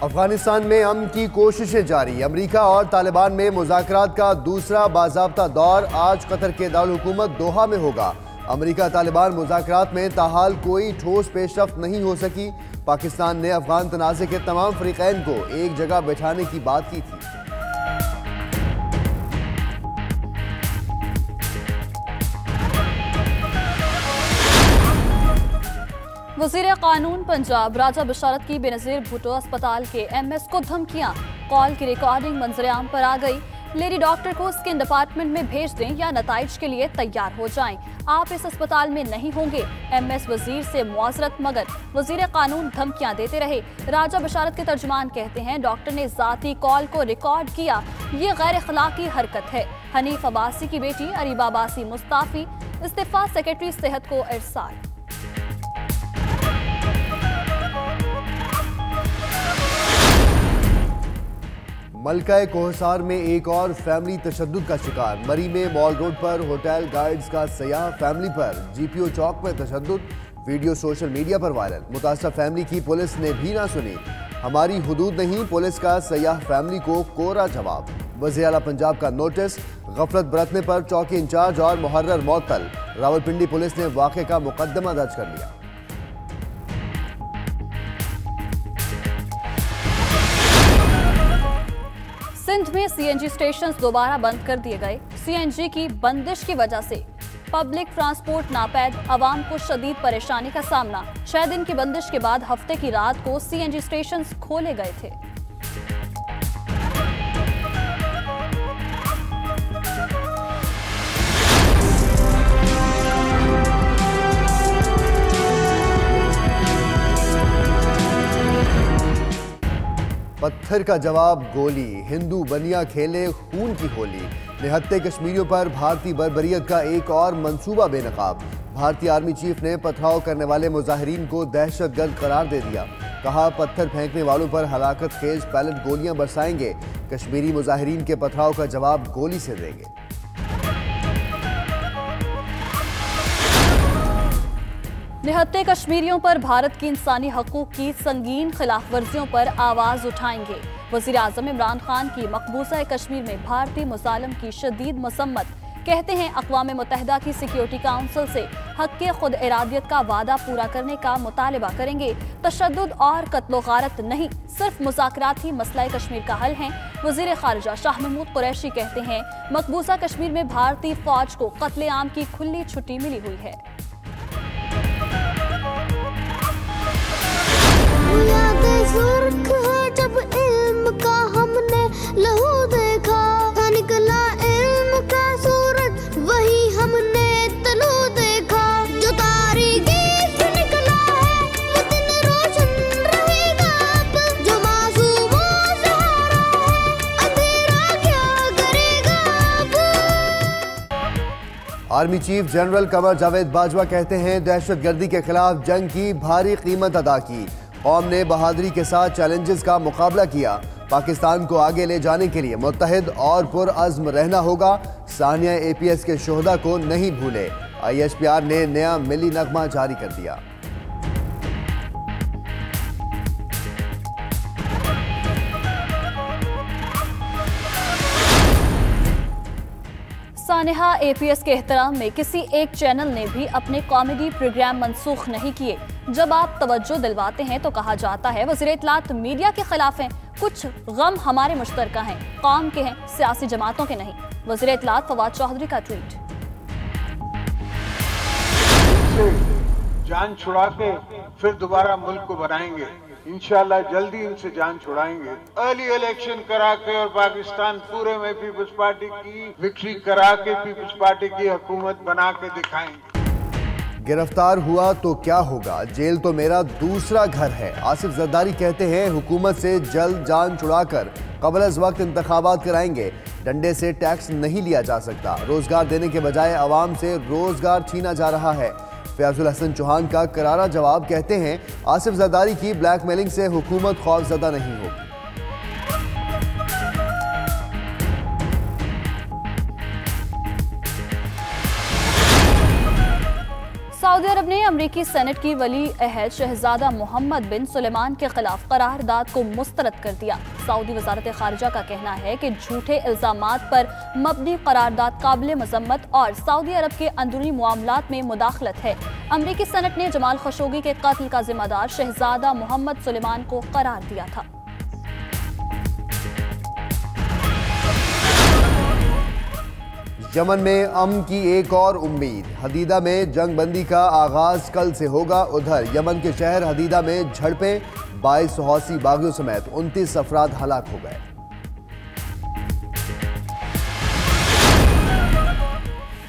अफगानिस्तान में अमन की कोशिशें जारी। अमेरिका और तालिबान में मुज़ाकरात का दूसरा बाज़ाब्ता दौर आज कतर के दारुल हुकूमत दोहा में होगा। अमेरिका तालिबान मुज़ाकरात में ताहाल कोई ठोस पेशरफ्त नहीं हो सकी। पाकिस्तान ने अफगान तनाज़े के तमाम फ़रीक़ैन को एक जगह बैठाने की बात की थी। वज़ीर कानून पंजाब राजा बशारत की बेनज़ीर भुट्टो अस्पताल के MS को धमकियां। कॉल की रिकॉर्डिंग मंजरेआम पर आ गई। लेडी डॉक्टर को स्किन डिपार्टमेंट में भेज दें या नताइज के लिए तैयार हो जाएं। आप इस अस्पताल में नहीं होंगे। MS वजीर से मुआज़रत, मगर वज़ीर कानून धमकियां देते रहे। राजा बशारत के तर्जुमान कहते हैं डॉक्टर ने ज़ाती कॉल को रिकॉर्ड किया, ये गैर अखलाकी हरकत है। हनीफ अब्बासी की बेटी अरीबा अब्बासी मुस्ताफ़ी, इस्तीफ़ा सेक्रेटरी सेहत को इरसाल। मलका कोहसार में एक और फैमिली तशद्दुद का शिकार। मरी में मॉल रोड पर होटल गाइड्स का सयाह फैमिली पर GPO चौक में तशद्दुद। वीडियो सोशल मीडिया पर वायरल। मुतासर फैमिली की पुलिस ने भी ना सुनी। हमारी हुदूद नहीं, पुलिस का सयाह फैमिली को कोरा जवाब। वज़ीर आला पंजाब का नोटिस। गफलत बरतने पर चौकी इंचार्ज और मुहर्रर मुअत्तल। रावलपिंडी पुलिस ने वाक़े का मुकदमा दर्ज कर लिया। सिंध में CNG स्टेशन दोबारा बंद कर दिए गए। CNG की बंदिश की वजह से पब्लिक ट्रांसपोर्ट नापैद, आवाम को शदीद परेशानी का सामना। 6 दिन की बंदिश के बाद हफ्ते की रात को CNG स्टेशन खोले गए थे। पत्थर का जवाब गोली। हिंदू बनिया खेले खून की होली। निहत्ते कश्मीरियों पर भारतीय बर्बरियत का एक और मंसूबा बेनकाब। भारतीय आर्मी चीफ ने पथराव करने वाले मुजाहिरीन को दहशतगर्द करार दे दिया। कहा पत्थर फेंकने वालों पर हलाकत खेज पैलेट गोलियां बरसाएंगे। कश्मीरी मुजाहिरीन के पथराव का जवाब गोली से देंगे। निहत्ते कश्मीरियों पर भारत की इंसानी हकूक की संगीन खिलाफ वर्जियों पर आवाज उठाएंगे। वज़ीर आज़म इमरान खान की मकबूजा कश्मीर में भारतीय मुसालम की शदीद मसम्मत। कहते हैं अक़वाम मुत्तहिदा की सिक्योरिटी काउंसिल से हक के खुद इरादियत का वादा पूरा करने का मुतालबा करेंगे। तशद्दुद और कत्लो गारत नहीं, सिर्फ मुज़ाकरात ही मसला कश्मीर का हल है। वज़ीर ख़ारिजा शाह महमूद कुरैशी कहते हैं मकबूजा कश्मीर में भारतीय फौज को कत्लेआम की खुली छुट्टी मिली हुई है। सुर्ख है जब इल्म का हमने लहू देखा, निकला इल्म का सूरज वही हमने तलू देखा। जो तारीकी से निकला है वो दिन रोशन रहेगा अब, जो मासूमों से हारा है अंधेरा क्या करेगा अब। Army chief general Qamar Javed Bajwa कहते हैं दहशतगर्दी के खिलाफ जंग की भारी कीमत अदा की। कौम ने बहादुरी के साथ चैलेंजेस का मुकाबला किया। पाकिस्तान को आगे ले जाने के लिए मुत्तहिद और पुरअज़्म रहना होगा। सानिया APS के शोहदा को नहीं भूले। ISPR ने नया मिली नगमा जारी कर दिया। सानिया APS के एहतराम में किसी एक चैनल ने भी अपने कॉमेडी प्रोग्राम मनसूख नहीं किए। जब आप तवज्जो दिलवाते हैं तो कहा जाता है वज़ीर इत्तलात मीडिया के खिलाफ हैं। कुछ गम हमारे मुश्तरका हैं, कौम के हैं, सियासी जमातों के नहीं। वज़ीर इत्तलात फवाद चौधरी का ट्वीट। जान छुड़ा के फिर दोबारा मुल्क को बनाएंगे। इंशाल्लाह जल्दी इनसे जान छुड़ाएंगे। अर्ली इलेक्शन करा के और पाकिस्तान पूरे में पीपल्स पार्टी की विक्ट्री करा के पीपल्स पार्टी की हुकूमत बना के दिखाएंगे। गिरफ्तार हुआ तो क्या होगा, जेल तो मेरा दूसरा घर है। आसिफ जरदारी कहते हैं हुकूमत से जल्द जान छुड़ाकर कबल अज़ वक्त इंतखाबात कराएंगे। डंडे से टैक्स नहीं लिया जा सकता। रोजगार देने के बजाय आवाम से रोजगार छीना जा रहा है। फयाजुल हसन चौहान का करारा जवाब। कहते हैं आसिफ जरदारी की ब्लैकमेलिंग से हुकूमत खौफजदा नहीं होगी। सऊदी अरब ने अमरीकी सेनेट की वली अहद शहजादा मोहम्मद बिन सुलेमान के खिलाफ करारदाद को मुस्तरद कर दिया। सऊदी वजारत खारिजा का कहना है कि झूठे इल्जामात पर मबनी करारदाद काबिल मजम्मत और सऊदी अरब के अंदरूनी मामलात में मुदाखलत है। अमरीकी सेनेट ने जमाल खशोगी के कत्ल का जिम्मेदार शहजादा मोहम्मद सुलेमान को करार दिया था। यमन में अमन की एक और उम्मीद, हदीदा में जंग बंदी का आगाज कल से होगा। उधर यमन के शहर हदीदा में झड़पें, 22 हौसी बागियों समेत 29 अफराद हलाक हो गए।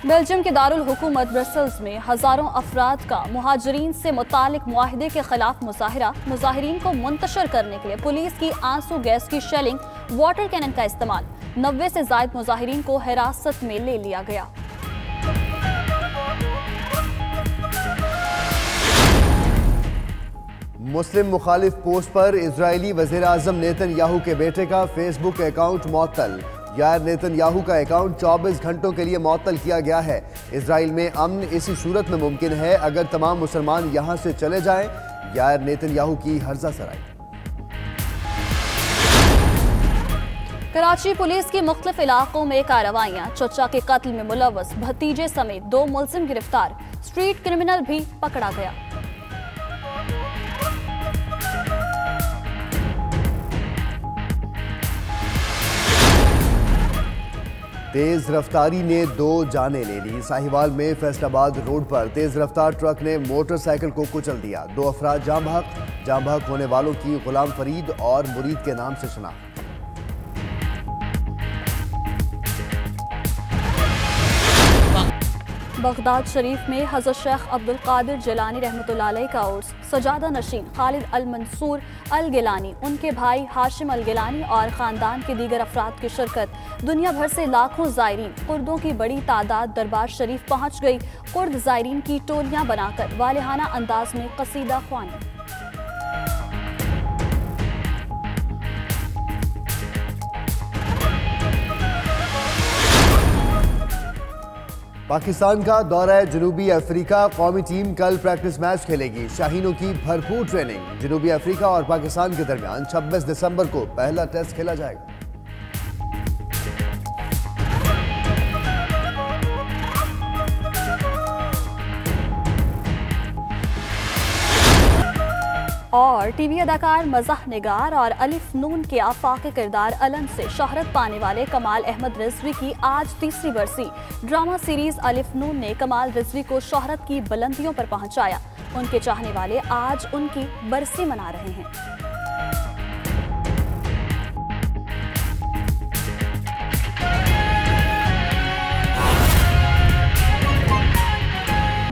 बेल्जियम के दारुल हुकूमत ब्रसल्स में हजारों अफराद का मुहाजिरीन से मुतालिक मुआहिदे के खिलाफ मुजाहिरा। मुजाहिरीन को मुंतशर करने के लिए पुलिस की आंसू गैस की शेलिंग, वाटर कैनन का इस्तेमाल। 90 से ज्यादा मुजाहिरीन को हिरासत में ले लिया गया। मुस्लिम मुखालिफ पोस्ट पर इजरायली वजीर आजम नेतन्याहू के बेटे का फेसबुक अकाउंट मुअत्तल। यार नेतन्याहू का अकाउंट 24 घंटों के लिए मुअत्तल किया गया है। इजराइल में अमन इसी सूरत में मुमकिन है अगर तमाम मुसलमान यहां से चले जाएं। यार नेतन्याहू की हर्जा सराई। कराची पुलिस की मुख्तलिफ इलाकों में कार्रवाइयां। चचा के कत्ल में मुलव्वस भतीजे समेत 2 मुलजिम गिरफ्तार। स्ट्रीट क्रिमिनल भी पकड़ा गया। तेज रफ्तारी ने 2 जानें ले ली। साहिवाल में फैसलाबाद रोड पर तेज रफ्तार ट्रक ने मोटरसाइकिल को कुचल दिया। 2 अफराद जाम बहक होने वालों की गुलाम फरीद और मुरीद के नाम से शनाख्त। बगदाद शरीफ में हज़रत शेख अब्दुल कादिर जिलानी रहमतुल्लाह अलैह का उर्स। सजादा नशीन खालिद अल मंसूर अल गिलानी, उनके भाई हाशिम अल गिलानी और ख़ानदान के दीगर अफराद की शिरकत। दुनिया भर से लाखों ज़ायरीन, कुर्दों की बड़ी तादाद दरबार शरीफ पहुँच गई। कुर्द ज़ायरीन की टोलियाँ बनाकर वालिहाना अंदाज में कसीदा ख्वानी। पाकिस्तान का दौरा जनूबी अफ्रीका। कौमी टीम कल प्रैक्टिस मैच खेलेगी। शाहीनों की भरपूर ट्रेनिंग। जनूबी अफ्रीका और पाकिस्तान के दरमियान 26 दिसंबर को पहला टेस्ट खेला जाएगा। और टीवी अदाकार, मज़ाह निगार और अलिफ नून के आफाक़ी किरदार अलन से शोहरत पाने वाले कमाल अहमद रिजवी की आज 3री बरसी। ड्रामा सीरीज अलिफ नून ने कमाल रिजवी को शोहरत की बुलंदियों पर पहुंचाया। उनके चाहने वाले आज उनकी बरसी मना रहे हैं।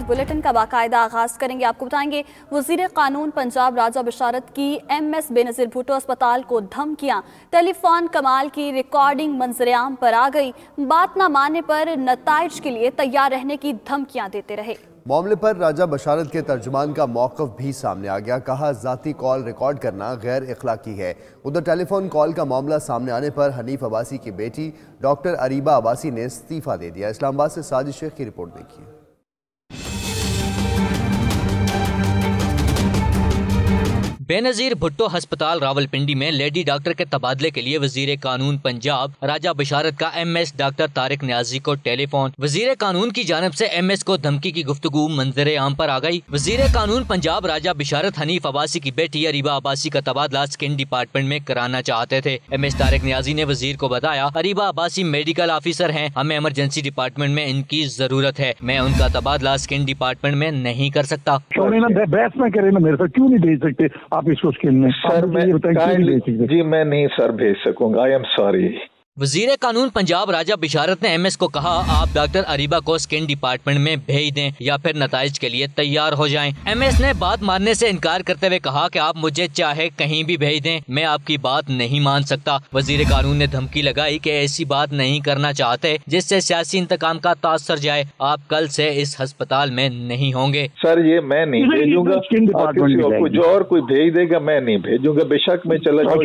बुलेटिन का बाकायदा आगाज करेंगे। आपको बताएंगे वजीर कानून पंजाब राजा बशारत की MS बेनज़ीर भुट्टो अस्पताल को धमकियां। टेलीफोन कमाल की रिकॉर्डिंग मंजरेआम पर आ गई। बात न मानने पर नताइज के लिए तैयार रहने की धमकियां देते रहे। मामले पर राजा बशारत के तर्जुमान का मौक़िफ़ भी सामने आ गया। कहा ज़ाती कॉल रिकॉर्ड करना गैर इखलाकी है। उधर टेलीफोन कॉल का मामला सामने आने पर हनीफ अब्बासी की बेटी डॉक्टर अरीबा अब्बासी ने इस्तीफ़ा दे दिया। इस्लामाबाद से साजिद शेख की रिपोर्ट देखिए। बेनज़ीर भुट्टो अस्पताल रावलपिंडी में लेडी डॉक्टर के तबादले के लिए वजीर कानून पंजाब राजा बशारत का MS डॉक्टर तारिक न्याजी को टेलीफोन। वजीर कानून की जानिब से MS को धमकी की गुफ्तगू मंजरे आम पर आ गई। वजीर कानून पंजाब राजा बशारत हनीफ अब्बासी की बेटी अरीबा अब्बासी का तबादला स्किन डिपार्टमेंट में कराना चाहते थे। MS तारिक न्याजी ने वजीर को बताया, अरीबा अब्बासी मेडिकल ऑफिसर हैं, हमें इमरजेंसी डिपार्टमेंट में इनकी जरूरत है। मैं उनका तबादला स्किन डिपार्टमेंट में नहीं कर सकता। बहस में करें ना, मेरे साथ क्यों नहीं भेज सकते आप इसको स्किन में? सर मैं नहीं सर भेज सकूंगा। I am sorry. वजीर कानून पंजाब राजा बिशारत ने MS को कहा, आप डॉक्टर अरीबा को स्किन डिपार्टमेंट में भेज दें या फिर नताइज के लिए तैयार हो जाएं। MS ने बात मानने से इनकार करते हुए कहा कि आप मुझे चाहे कहीं भी भेज दें, मैं आपकी बात नहीं मान सकता। वजीर कानून ने धमकी लगाई कि ऐसी बात नहीं करना चाहते जिससे सियासी इंतकाम का तासर जाए। आप कल से इस अस्पताल में नहीं होंगे। सर ये मैं नहीं भेजूंगा, कुछ और कोई भेज देगा, मैं नहीं भेजूंगा। बेशक मैं चला जाऊँ।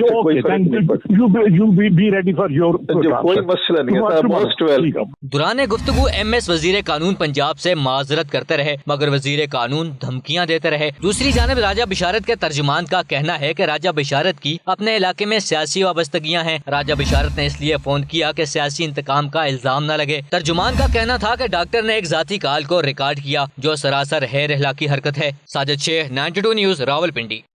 कोई मसला नहीं है, मोस्ट वेलकम। दुराने गुफ्तगू MS वजीर कानून पंजाब से माजरत करते रहे, मगर वजीर कानून धमकियां देते रहे। दूसरी जानिब राजा बिशारत के तर्जुमान का कहना है कि राजा बिशारत की अपने इलाके में सियासी वाबस्तगियां हैं। राजा बिशारत ने इसलिए फोन किया कि सियासी इंतकाम का इल्जाम न लगे। तर्जुमान का कहना था कि डॉक्टर ने एक जाती कॉल को रिकॉर्ड किया, जो सरासर है रहला की हरकत है। साजिद शेख, 92 न्यूज़, रावलपिंडी।